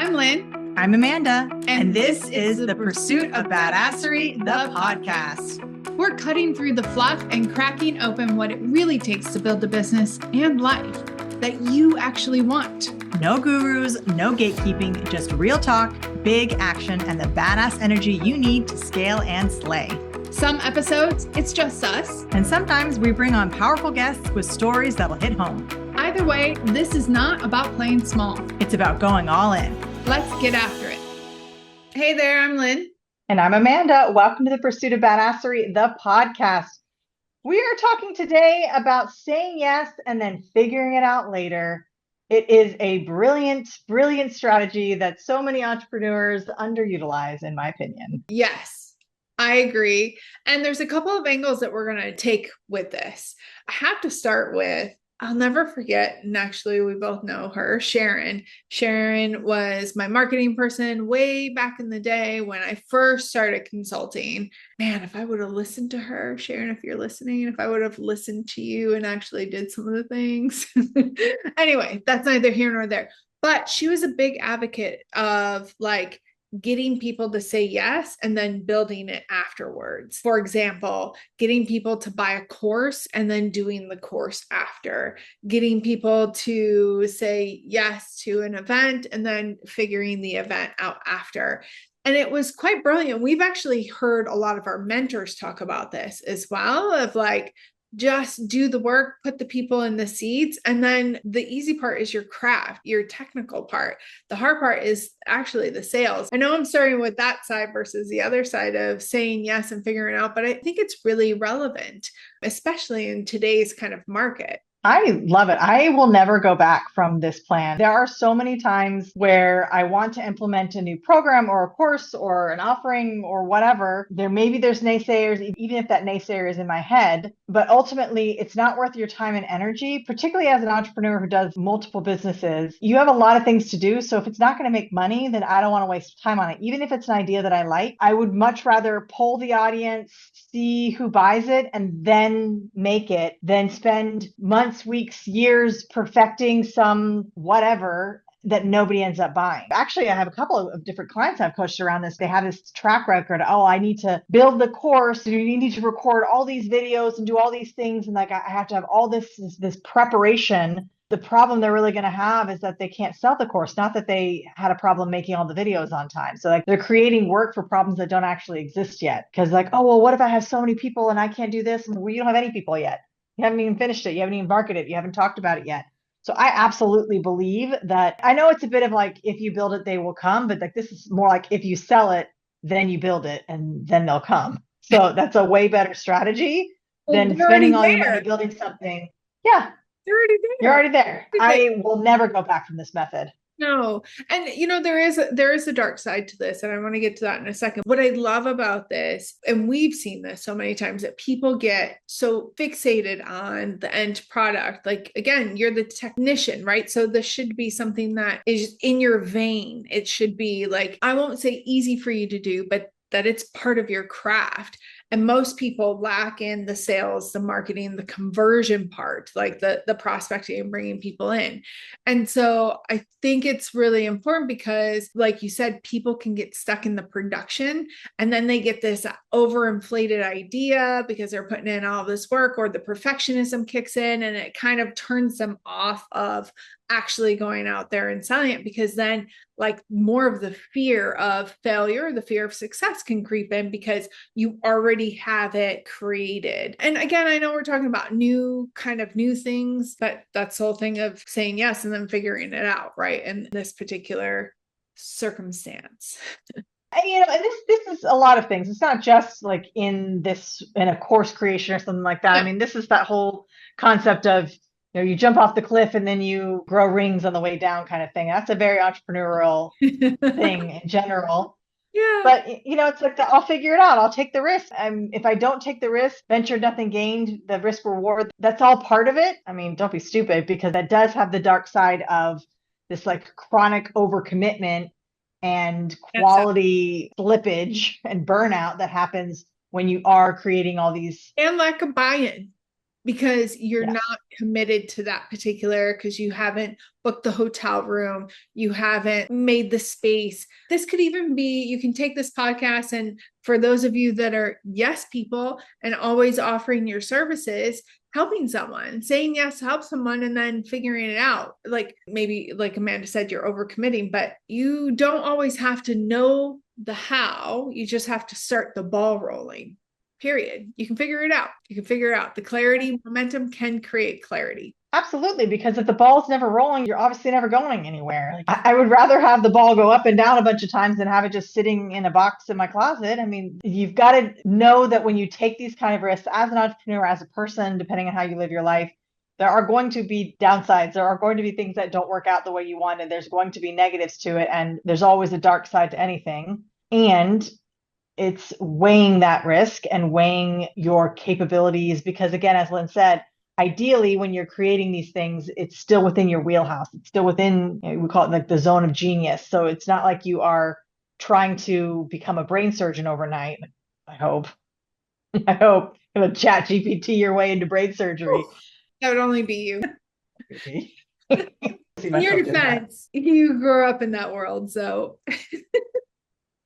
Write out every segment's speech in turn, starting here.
I'm Lynn. I'm Amanda. And this is The Pursuit of Badassery, the podcast. We're cutting through the fluff and cracking open what it really takes to build a business and life that you actually want. No gurus, no gatekeeping, just real talk, big action, and the badass energy you need to scale and slay. Some episodes, it's just us. And sometimes we bring on powerful guests with stories that'll hit home. Either way, this is not about playing small. It's about going all in. Let's get after it. Hey there, I'm Lynn. And I'm Amanda. Welcome to The Pursuit of Badassery, the podcast. We are talking today about saying yes and then figuring it out later. It is a brilliant, brilliant strategy that so many entrepreneurs underutilize, in my opinion. Yes, I agree. And there's a couple of angles that we're going to take with this. I have to start with, I'll never forget, and actually we both know her, Sharon. Sharon was my marketing person way back in the day when I first started consulting. Man, if I would have listened to her, Sharon, if you're listening, if I would have listened to you and actually did some of the things. Anyway, that's neither here nor there. But she was a big advocate of getting people to say yes and then building it afterwards. For example, getting people to buy a course and then doing the course after, getting people to say yes to an event and then figuring the event out after. And it was quite brilliant. We've actually heard a lot of our mentors talk about this as well, of just do the work, put the people in the seats. And then the easy part is your craft, your technical part. The hard part is actually the sales. I know I'm starting with that side versus the other side of saying yes and figuring out, but I think it's really relevant, especially in today's kind of market. I love it. I will never go back from this plan. There are so many times where I want to implement a new program or a course or an offering or whatever. Maybe there's naysayers, even if that naysayer is in my head, but ultimately it's not worth your time and energy, particularly as an entrepreneur who does multiple businesses. You have a lot of things to do. So if it's not going to make money, then I don't want to waste time on it. Even if it's an idea that I like, I would much rather poll the audience, see who buys it, and then make it than spend months, weeks, years perfecting some whatever that nobody ends up buying. Actually, I have a couple of different clients I've coached around this. They have this track record. Oh, I need to build the course. You need to record all these videos and do all these things. And I have to have all this preparation. The problem they're really going to have is that they can't sell the course, not that they had a problem making all the videos on time. So they're creating work for problems that don't actually exist yet. Because oh, well, what if I have so many people and I can't do this? And you don't have any people yet. You haven't even finished it. You haven't even marketed it. You haven't talked about it yet. So I absolutely believe that. I know it's a bit of if you build it, they will come. But this is more like if you sell it, then you build it and then they'll come. So that's a way better strategy than spending all your money building something. Yeah. You're already there. I will never go back from this method. No. And there is a dark side to this, and I want to get to that in a second. What I love about this, and we've seen this so many times, that people get so fixated on the end product. Again, you're the technician, right? So this should be something that is in your vein. It should be I won't say easy for you to do, but that it's part of your craft. And most people lack in the sales, the marketing, the conversion part, the prospecting and bringing people in. And so I think it's really important because, like you said, people can get stuck in the production and then they get this overinflated idea because they're putting in all this work, or the perfectionism kicks in and it kind of turns them off of actually going out there and selling it, because then more of the fear of failure, the fear of success can creep in because you already have it created. And again, I know we're talking about new things, but that's the whole thing of saying yes and then figuring it out, right? In this particular circumstance. And this is a lot of things. It's not just in a course creation or something like that. Yeah. I mean, this is that whole concept of you jump off the cliff and then you grow rings on the way down kind of thing. That's a very entrepreneurial thing in general. Yeah. But it's I'll figure it out. I'll take the risk. If I don't take the risk, venture nothing gained, the risk reward, that's all part of it. I mean, don't be stupid, because that does have the dark side of this chronic overcommitment and quality slippage and burnout that happens when you are creating all these. And lack of buy-in. because you're Yes. not committed to that particular, because you haven't booked the hotel room, you haven't made the space. This could even be, you can take this podcast, and for those of you that are yes people and always offering your services, helping someone, saying yes to help someone, and then figuring it out. Like maybe, like Amanda said, you're overcommitting, but you don't always have to know the how. You just have to start the ball rolling. Period. You can figure it out. You can figure it out. The clarity, momentum can create clarity. Absolutely, because if the ball's never rolling, you're obviously never going anywhere. Like, I would rather have the ball go up and down a bunch of times than have it just sitting in a box in my closet. I mean, you've got to know that when you take these kind of risks as an entrepreneur, as a person, depending on how you live your life, there are going to be downsides. There are going to be things that don't work out the way you want, and there's going to be negatives to it. And there's always a dark side to anything. And it's weighing that risk and weighing your capabilities because, again, as Lynn said, ideally when you're creating these things, it's still within your wheelhouse. It's still within, we call it like the zone of genius. So it's not like you are trying to become a brain surgeon overnight. I hope. I hope you know, chat GPT your way into brain surgery. That would only be you. See In your myself doing that. defense, you grew up in that world. So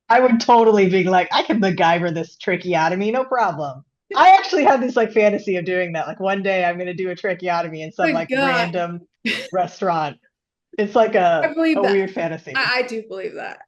I would totally be like, I can MacGyver this tracheotomy, no problem. I actually had this like fantasy of doing that. Like one day I'm gonna do a tracheotomy in some good like God. random restaurant. It's like I believe a that. weird fantasy. I do believe that.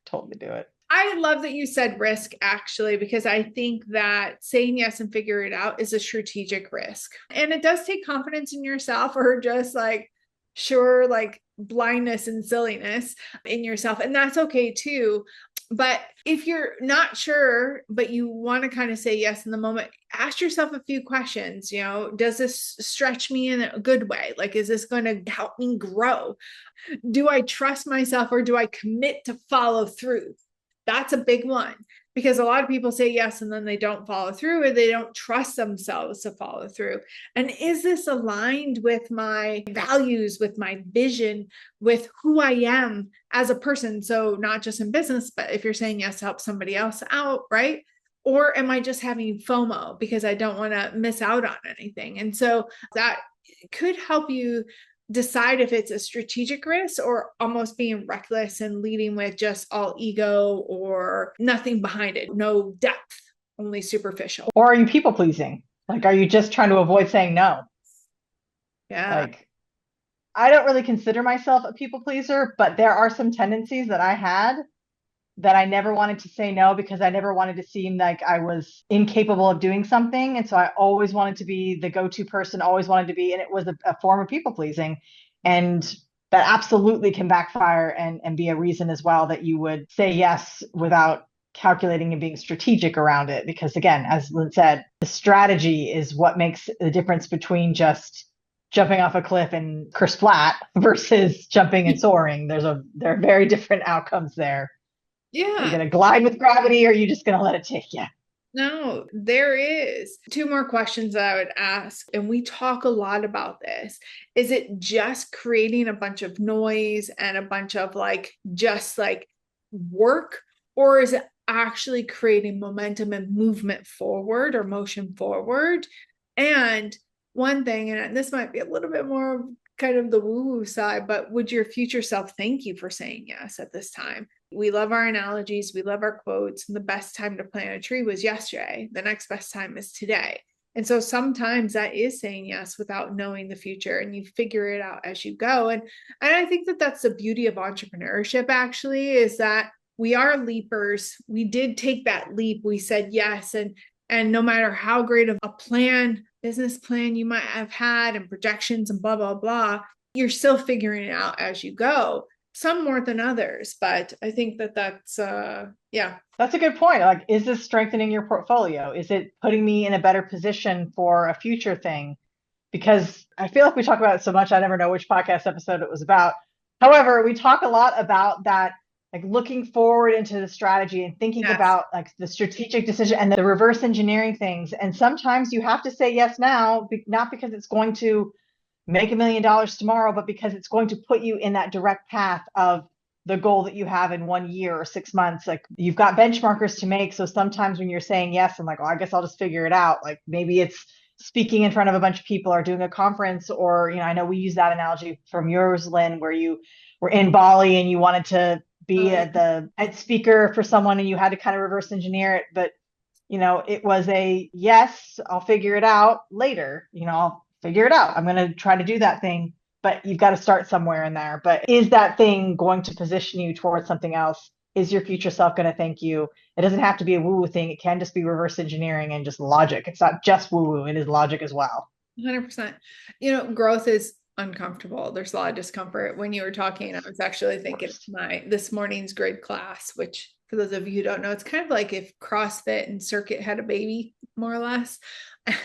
Totally do it. I love that you said risk, actually, because I think that saying yes and figure it out is a strategic risk. And it does take confidence in yourself, or just like, sure, like blindness and silliness in yourself. And that's okay too. But if you're not sure, but you want to kind of say yes in the moment, ask yourself a few questions. You know, does this stretch me in a good way? Like, is this going to help me grow? Do I trust myself, or do I commit to follow through? That's a big one, because a lot of people say yes and then they don't follow through, or they don't trust themselves to follow through. And is this aligned with my values, with my vision, with who I am as a person? So, not just in business, but if you're saying yes to help somebody else out, right? Or am I just having FOMO because I don't want to miss out on anything? And so that could help you decide if it's a strategic risk, or almost being reckless and leading with just all ego or nothing behind it, no depth, only superficial. Or are you people pleasing? Like, are you just trying to avoid saying no? Yeah. Like, I don't really consider myself a people pleaser, but there are some tendencies that I had that I never wanted to say no because I never wanted to seem like I was incapable of doing something. And so I always wanted to be the go-to person, always wanted to be, and it was a form of people pleasing. And that absolutely can backfire and be a reason as well that you would say yes without calculating and being strategic around it. Because again, as Lynn said, the strategy is what makes the difference between just jumping off a cliff and curse flat versus jumping and soaring. There are very different outcomes there. Are you Yeah. going to glide with gravity or are you just going to let it take you? No, there is two more questions that I would ask. And we talk a lot about this. Is it just creating a bunch of noise and a bunch of like, just like work? Or is it actually creating momentum and movement forward, or motion forward? And one thing, and this might be a little bit more kind of the woo woo side, but would your future self thank you for saying yes at this time? We love our analogies, we love our quotes, and the best time to plant a tree was yesterday. The next best time is today. And so sometimes that is saying yes without knowing the future, and you figure it out as you go. And I think that that's the beauty of entrepreneurship, actually, is that we are leapers. We did take that leap. We said yes. And no matter how great of a plan, business plan you might have had, and projections and blah, blah, blah, you're still figuring it out as you go. Some more than others, but I think that that's, yeah. That's a good point. Like, is this strengthening your portfolio? Is it putting me in a better position for a future thing? Because I feel like we talk about it so much, I never know which podcast episode it was about. However, we talk a lot about that, like looking forward into the strategy and thinking Yes. about like the strategic decision and the reverse engineering things. And sometimes you have to say yes now, not because it's going to make $1 million tomorrow, but because it's going to put you in that direct path of the goal that you have in 1 year or 6 months. Like you've got benchmarkers to make. So sometimes when you're saying yes, I'm like, oh, I guess I'll just figure it out. Like maybe it's speaking in front of a bunch of people or doing a conference, or, I know we use that analogy from yours, Lynn, where you were in Bali and you wanted to Oh, be yeah. the speaker for someone and you had to kind of reverse engineer it. But it was a yes, I'll figure it out later. I'll figure it out. I'm going to try to do that thing, but you've got to start somewhere in there. But is that thing going to position you towards something else? Is your future self going to thank you? It doesn't have to be a woo woo thing. It can just be reverse engineering and just logic. It's not just woo woo, it is logic as well. 100%. Growth is uncomfortable. There's a lot of discomfort. When you were talking, I was actually thinking of my this morning's grid class, which for those of you who don't know, it's kind of like if CrossFit and Circuit had a baby, more or less.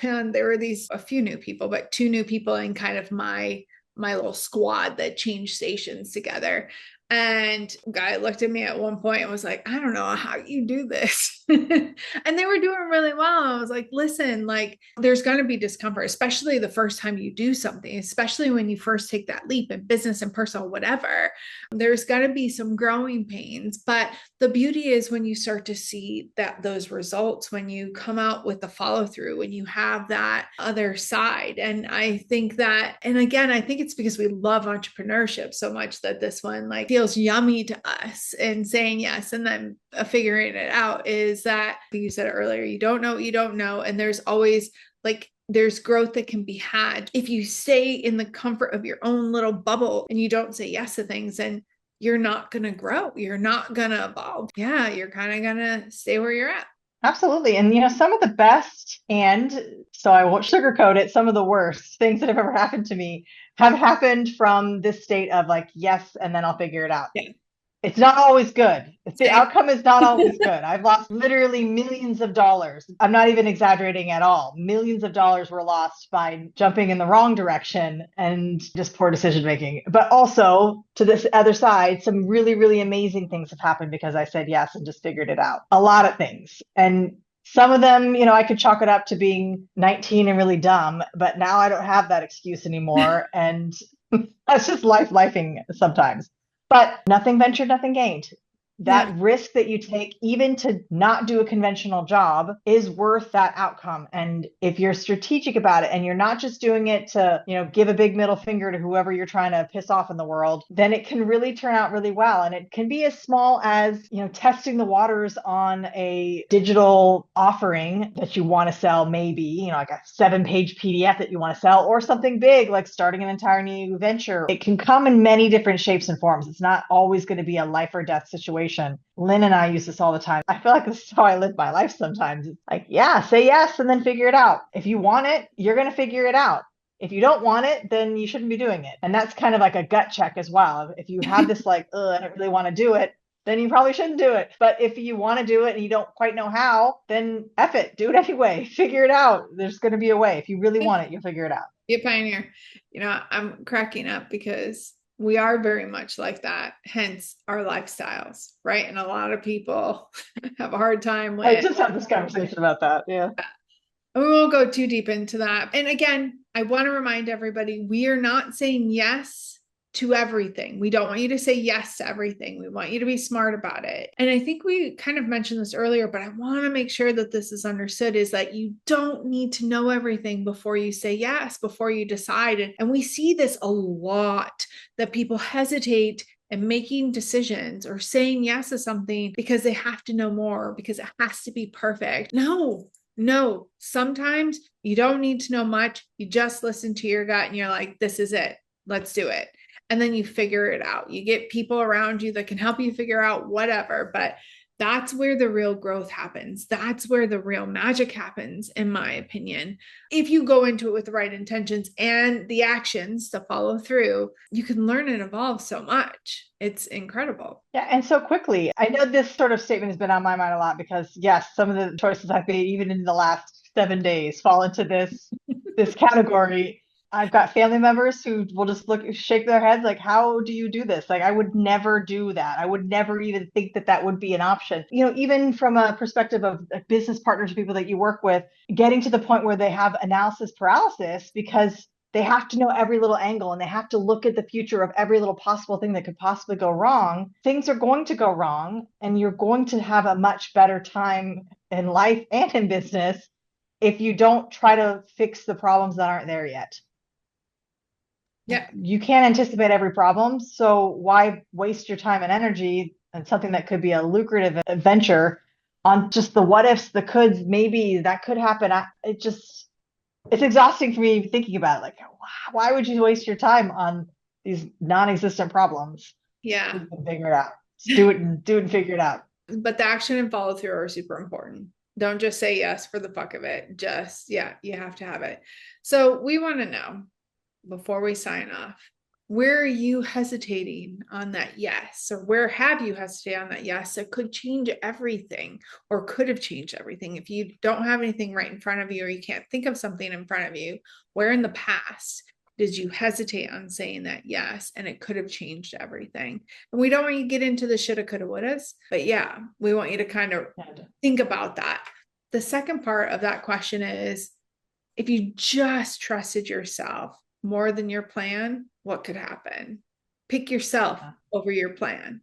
And there were a few new people, but two new people in kind of my little squad that changed stations together. And a guy looked at me at one point and was like, I don't know how you do this. And they were doing really well. I was like, listen, like there's going to be discomfort, especially the first time you do something, especially when you first take that leap in business and personal, whatever. There's going to be some growing pains. But the beauty is when you start to see those results, when you come out with the follow through, when you have that other side. And I think that, and again, I think it's because we love entrepreneurship so much that this one like feels yummy to us, and saying yes and then figuring it out is that you said it earlier, you don't know what you don't know. And there's always like there's growth that can be had if you stay in the comfort of your own little bubble and you don't say yes to things, and you're not going to grow. You're not going to evolve. Yeah, you're kind of going to stay where you're at. Absolutely. And some of the best, and so I won't sugarcoat it, some of the worst things that have ever happened to me have happened from this state of like, yes, and then I'll figure it out. Yeah. It's not always good. The Same. outcome is not always good. I've lost literally millions of dollars. I'm not even exaggerating at all. Millions of dollars were lost by jumping in the wrong direction and just poor decision making. But also, to this other side, some really, really amazing things have happened because I said yes and just figured it out. A lot of things. And some of them, I could chalk it up to being 19 and really dumb, but now I don't have that excuse anymore. And that's just lifing sometimes. But nothing ventured, nothing gained. Yeah. That risk that you take, even to not do a conventional job, is worth that outcome. And if you're strategic about it and you're not just doing it to, give a big middle finger to whoever you're trying to piss off in the world, then it can really turn out really well. And it can be as small as, testing the waters on a digital offering that you want to sell, maybe, like a 7-page PDF that you want to sell, or something big like starting an entire new venture. It can come in many different shapes and forms. It's not always going to be a life or death situation. Lynn and I use this all the time. I feel like this is how I live my life sometimes. It's like, yeah, say yes and then figure it out. If you want it, you're going to figure it out. If you don't want it, then you shouldn't be doing it. And that's kind of like a gut check as well. If you have this like, I don't really want to do it, then you probably shouldn't do it. But if you want to do it and you don't quite know how, then F it, do it anyway. Figure it out. There's going to be a way. If you really want it, you'll figure it out. Be a pioneer. I'm cracking up because we are very much like that, hence our lifestyles, right? And a lot of people have a hard time I with, just had this conversation about that. Yeah. we won't go too deep into that. And again, I want to remind everybody, we are not saying yes to everything. We don't want you to say yes to everything. We want you to be smart about it. And I think we kind of mentioned this earlier, but I want to make sure that this is understood, is that you don't need to know everything before you say yes, before you decide. And we see this a lot, that people hesitate and making decisions or saying yes to something because they have to know more, because it has to be perfect. No, sometimes you don't need to know much. You just listen to your gut and you're like, this is it. Let's do it. And then you figure it out. You get people around you that can help you figure out whatever, but that's where the real growth happens. That's where the real magic happens, in my opinion. If you go into it with the right intentions and the actions to follow through, you can learn and evolve so much. It's incredible. Yeah, and so quickly. I know this sort of statement has been on my mind a lot because, yes, some of the choices I've made, even in the last 7 days, fall into this category. I've got family members who will just shake their heads like, how do you do this? Like, I would never do that. I would never even think that that would be an option. Even from a perspective of business partners, people that you work with, getting to the point where they have analysis paralysis because they have to know every little angle and they have to look at the future of every little possible thing that could possibly go wrong. Things are going to go wrong, and you're going to have a much better time in life and in business if you don't try to fix the problems that aren't there yet. Yeah. You can't anticipate every problem, so why waste your time and energy on something that could be a lucrative adventure on just the what ifs, the coulds, maybe that could happen. It's exhausting for me thinking about it. Like, why would you waste your time on these non-existent problems? Yeah. You can figure it out. Just do it and figure it out. But the action and follow through are super important. Don't just say yes for the fuck of it. Just, yeah, you have to have it. So we want to know, before we sign off, where are you hesitating on that yes? Or where have you hesitated on that yes that could change everything or could have changed everything? If you don't have anything right in front of you or you can't think of something in front of you, where in the past did you hesitate on saying that yes and it could have changed everything? And we don't want you to get into the shoulda, coulda, wouldas, but yeah, we want you to kind of think about that. The second part of that question is, if you just trusted yourself more than your plan, what could happen? Pick yourself over your plan.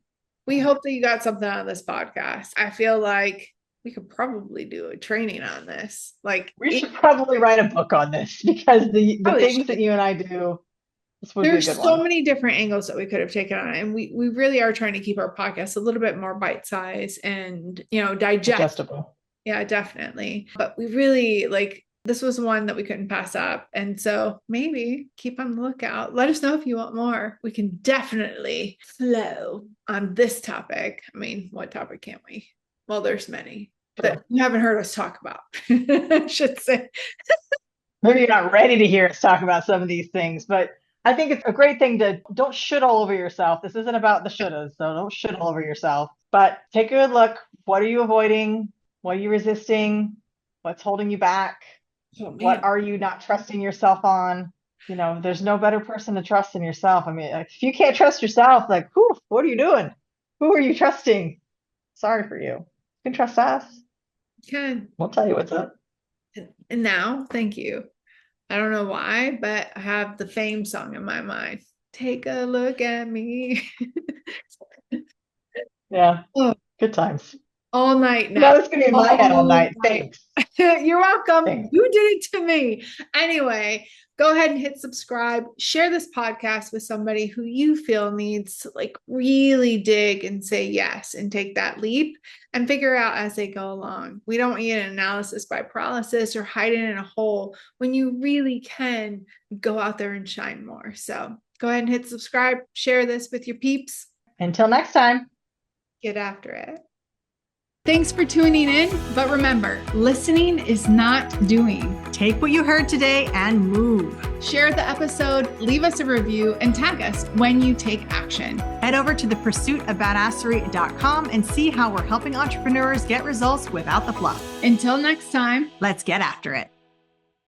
We hope that you got something out of this podcast. I feel like we could probably do a training on this. Like, we should probably write a book on this, because the things that you and I do, this would be a there's good so one. many different angles that we could have taken on it. And we really are trying to keep our podcast a little bit more bite-sized and, digestible. Yeah, definitely. But we really this was one that we couldn't pass up. And so maybe keep on the lookout. Let us know if you want more. We can definitely flow on this topic. I mean, what topic can't we? Well, there's many that you haven't heard us talk about, I should say. Maybe you're not ready to hear us talk about some of these things, but I think it's a great thing to don't shit all over yourself. This isn't about the shouldas, so don't shit all over yourself. But take a good look. What are you avoiding? What are you resisting? What's holding you back? What are you not trusting yourself on? There's no better person to trust than yourself. I mean, if you can't trust yourself, what are you doing? Who are you trusting? Sorry for you. You can trust us. You can. We'll tell you what's up. And now, thank you. I don't know why, but I have the Fame song in my mind. Take a look at me. Yeah. Oh, good times. All night now. That's going to be in my head all night. Thanks. You're welcome. Thanks. You did it to me. Anyway, go ahead and hit subscribe. Share this podcast with somebody who you feel needs to really dig and say yes and take that leap and figure out as they go along. We don't want you an analysis by paralysis or hiding in a hole when you really can go out there and shine more. So go ahead and hit subscribe. Share this with your peeps. Until next time. Get after it. Thanks for tuning in, but remember, listening is not doing. Take what you heard today and move. Share the episode, leave us a review, and tag us when you take action. Head over to thepursuitofbadassery.com and see how we're helping entrepreneurs get results without the fluff. Until next time, let's get after it.